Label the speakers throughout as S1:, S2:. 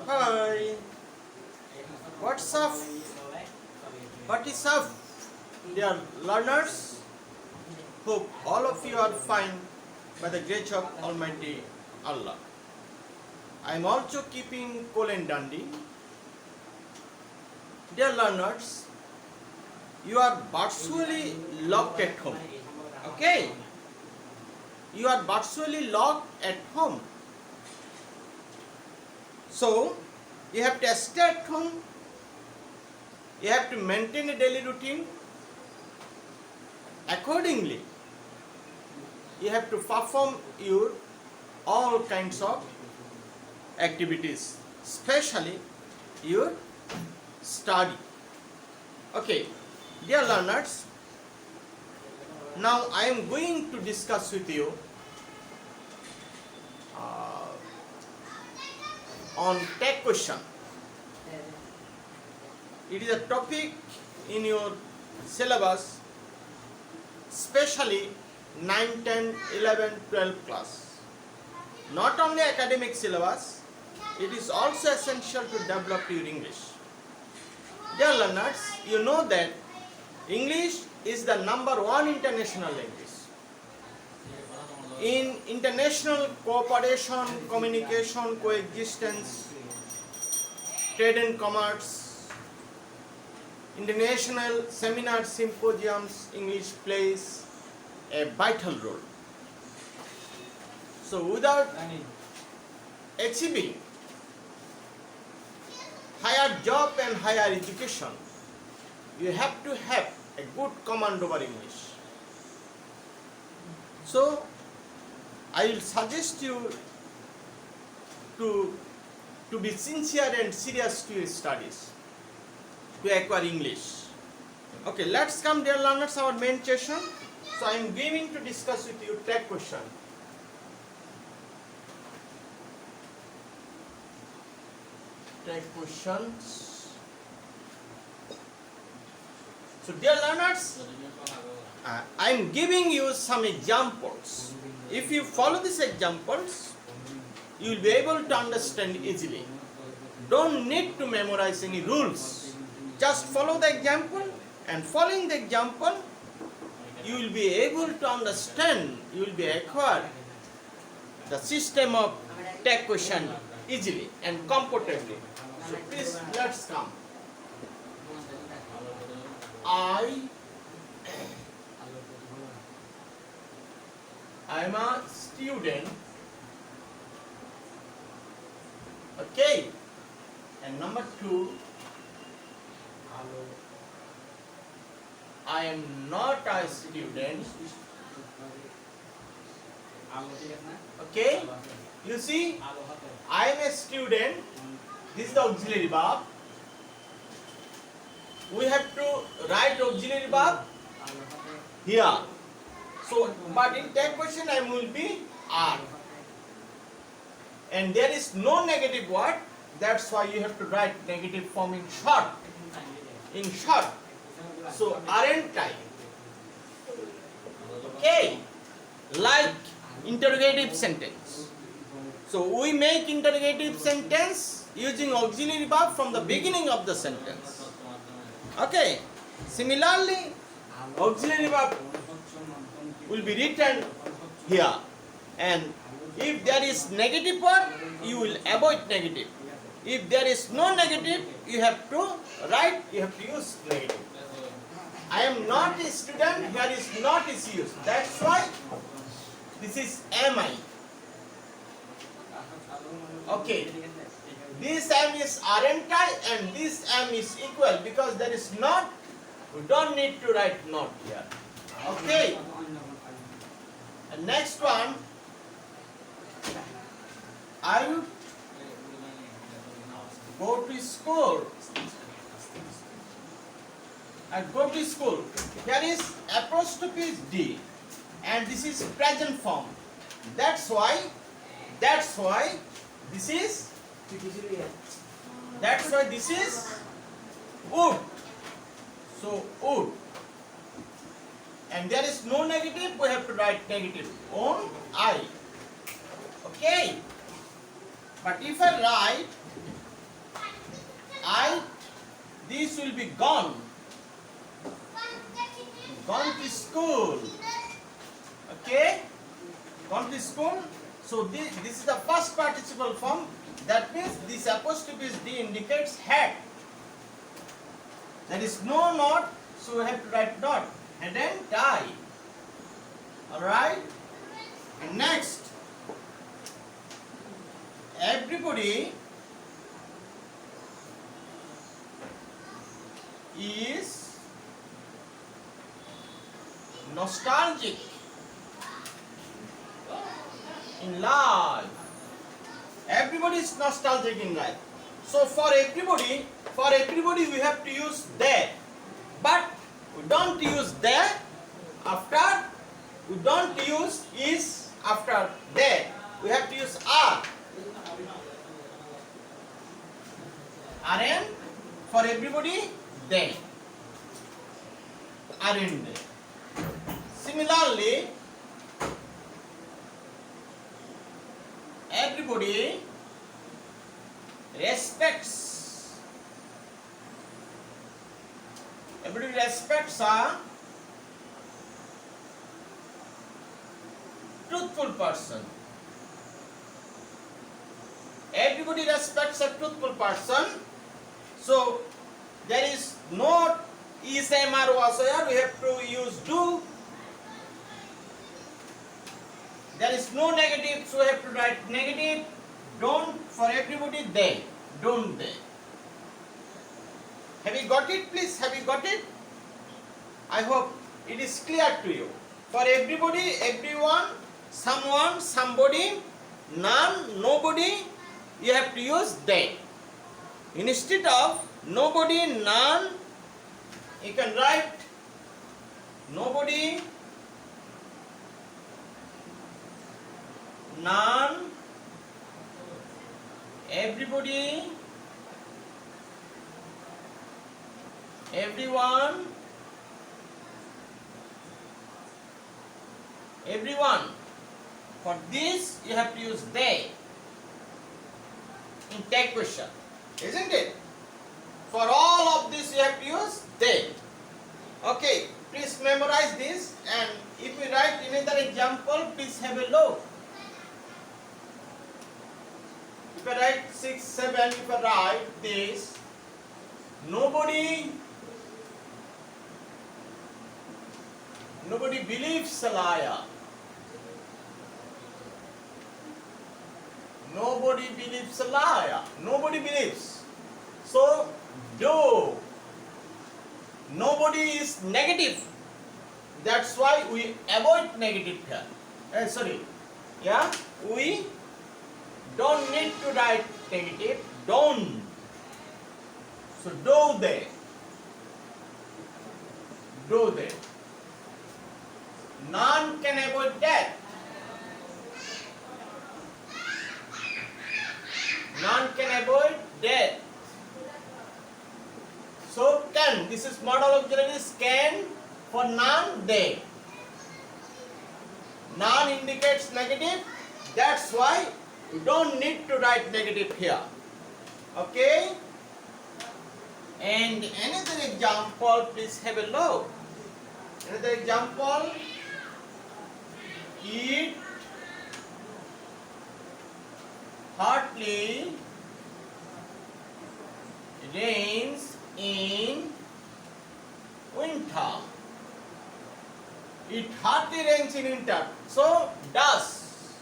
S1: Hi, what's up? What is up, dear learners? Hope all of you are fine by the grace of Almighty Allah. I am also keeping cool and dandy. Dear learners, you are virtually locked at home. Okay? You are virtually locked at home. So, you have to stay at home. You have to maintain a daily routine. Accordingly, you have to perform your all kinds of activities, especially your study. Okay, dear learners, now I am going to discuss with you on tag question. It is a topic in your syllabus, especially 9, 10, 11, 12 class. Not only academic syllabus, it is also essential to develop your English. Dear learners, you know that English is the #1 international language. In international cooperation, communication, coexistence, trade and commerce, international seminars, symposiums, English plays a vital role. So without achieving higher job and higher education, you have to have a good command over English. So I will suggest you to be sincere and serious to your studies to acquire English. Okay, let's come, dear learners, our main session. So I am going to discuss with you tag question. Tag questions. So dear learners, I am giving you some examples. If you follow these examples, you will be able to understand easily. Don't need to memorize any rules. Just follow the example, and following the example, you will be able to understand, you will be acquire the system of tag question easily and comfortably. So please, let's come. I am a student. Okay. And number 2, I am not a student. Okay. You see, I am a student. This is the auxiliary verb. We have to write auxiliary verb here. So, but in tag question I will be are. And there is no negative word. That's why you have to write negative form in short. In short. So, aren't I? Okay. Like interrogative sentence. So, we make interrogative sentence using auxiliary verb from the beginning of the sentence. Okay. Similarly, auxiliary verb will be written here, and if there is negative word, you will avoid negative. If there is no negative, you have to write, you have to use negative. I am not a student, here is not is used. That's why this is am I. Okay. This am is aren't I, and this am is equal, because there is not, we don't need to write not here. Okay. And next one, I will go to school. I go to school. Here is apostrophe is D, and this is present form. That's why this is would. So would. And there is no negative, we have to write negative on I. Okay. But if I write I, this will be gone. Gone to school. Okay? Gone to school. So this is the first participle form. That means this apostrophe D indicates had. There is no not, so we have to write not. And then die. Alright? And next, everybody is nostalgic in life. Everybody is nostalgic in life. So for everybody we have to use there. But we don't use there after, we don't use is after there. We have to use are. Aren't for everybody they. Aren't they? Similarly, everybody respects. Everybody respects a truthful person. Everybody respects a truthful person. So there is no is, am, or was, or. We have to use do. There is no negative, so we have to write negative. Don't for everybody they. Don't they. Have you got it, please? Have you got it? I hope it is clear to you. For everybody, everyone, someone, somebody, none, nobody, you have to use they. Instead of nobody, none, you can write nobody, none, everybody, everyone, everyone. For this you have to use they in tag question, isn't it? For all of this you have to use they. Okay, please memorize this, and if we write another example, please have a look. If I write 6, 7, if I write this, nobody believes a liar. Nobody believes a liar. Nobody believes. So, do. Nobody is negative. That's why we avoid negative here. Sorry. Yeah? We don't need to write negative. Don't. So, do they. Do they. None can avoid death. None can avoid death. So can. This is modal auxiliaries can. For none, they. None indicates negative. That's why you don't need to write negative here. Okay? And another example, please have a look. Another example. It hardly rains in winter. It hardly rains in winter. So, does.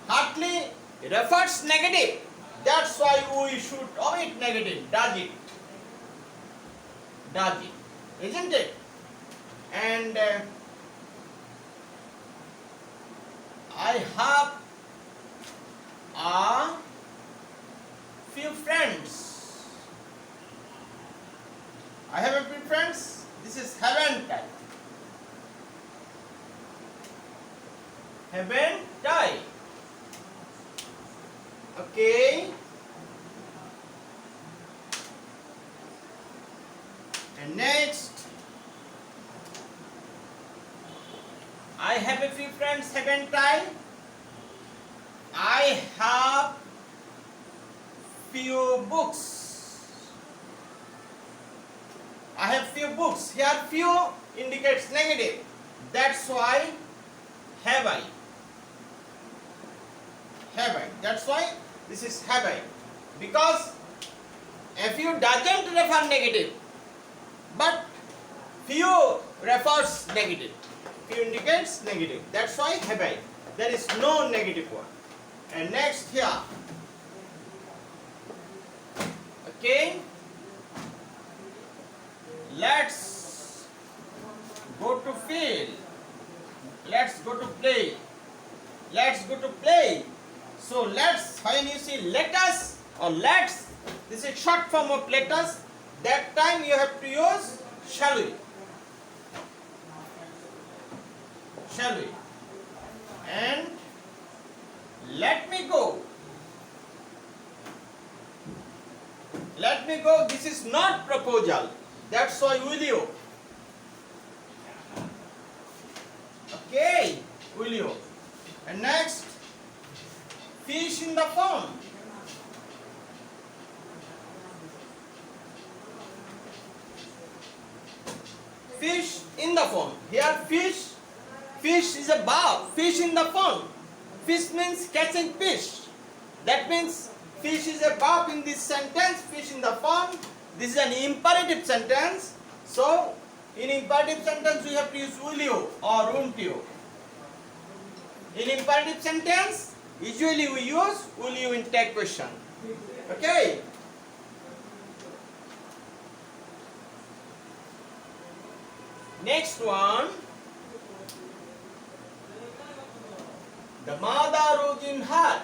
S1: Hardly refers negative. That's why we should omit negative. Does it? Does it? Isn't it? And I have a few friends. I have a few friends. This is haven't I. Haven't I. Okay. And next, I have a few friends, haven't I? I have few books. I have few books. Here few indicates negative. That's why have I. Have I. That's why this is have I. Because a few doesn't refer negative, but few refers negative. Few indicates negative. That's why have I. There is no negative one. And next here. Okay. Let's go to field. Let's go to play. Let's go to play. So let's, when you see let us or let's, this is short form of let us. That time you have to use shall we. Shall we? And let me go. Let me go. This is not proposal. That's why will you. Okay, will you. And next, fish in the pond. Fish in the pond. Here fish. Fish is a verb. Fish in the pond. Fish means catching fish. That means fish is a verb in this sentence. Fish in the pond. This is an imperative sentence. So, in imperative sentence we have to use will you or won't you. In imperative sentence, usually we use will you in tag question. Okay. Next one. The mother rose in her.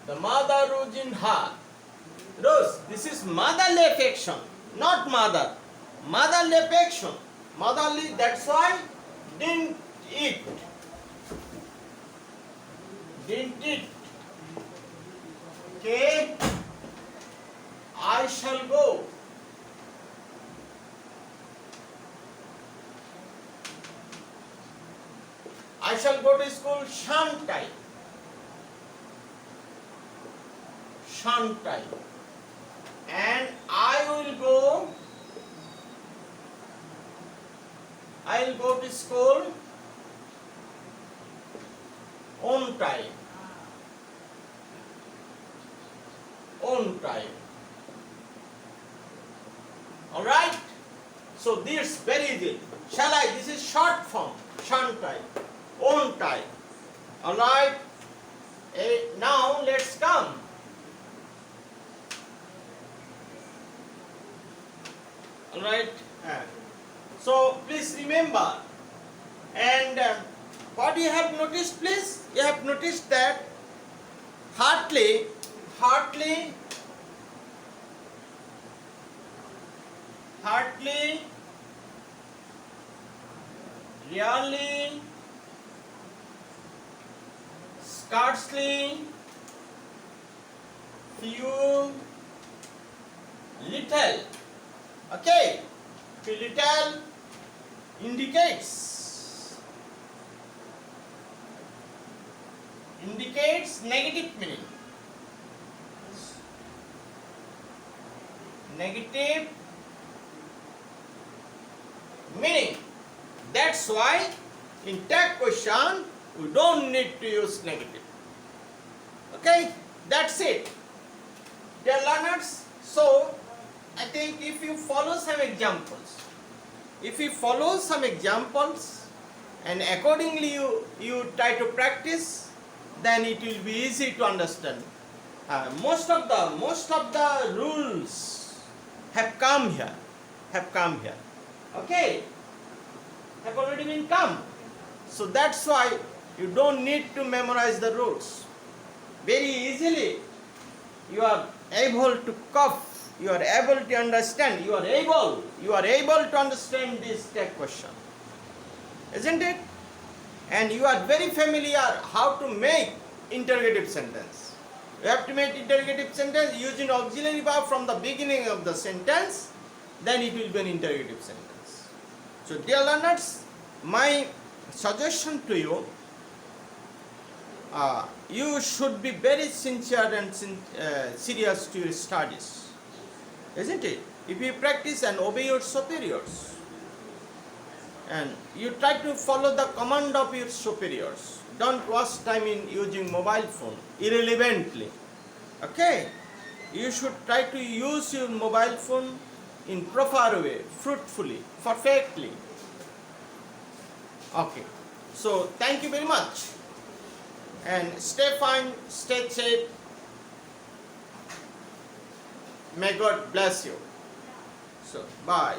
S1: The mother rose in her. Rose, this is motherly affection, not mother. Motherly affection. Motherly, that's why didn't eat. Didn't eat. Okay. I shall go. I shall go to school sometime. Sometime. And I will go to school on time. On time. Alright? So this very easy. Shall I? This is short form. Sometime. On time. Alright? Now let's come. Alright? So please remember. And what you have noticed, please? You have noticed that heartily, really, scarcely, few, little. Okay, little indicates negative meaning. Negative meaning. That's why in tag question we don't need to use negative. Okay, that's it. Dear learners, so I think if you follow some examples, and accordingly you try to practice, then it will be easy to understand. Most of the rules have come here. Okay, have already been come. So that's why you don't need to memorize the rules. Very easily you are able to cope. You are able to understand. You are able to understand this tag question, isn't it? And you are very familiar how to make interrogative sentence. You have to make interrogative sentence using auxiliary verb from the beginning of the sentence. Then it will be an interrogative sentence. So dear learners, my suggestion to you, you should be very sincere and serious to your studies, isn't it? If you practice and obey your superiors, and you try to follow the command of your superiors, don't waste time in using mobile phone irrelevantly. Okay, you should try to use your mobile phone in proper way, fruitfully, perfectly. Okay, so thank you very much, and stay fine, stay safe. May God bless you. So bye.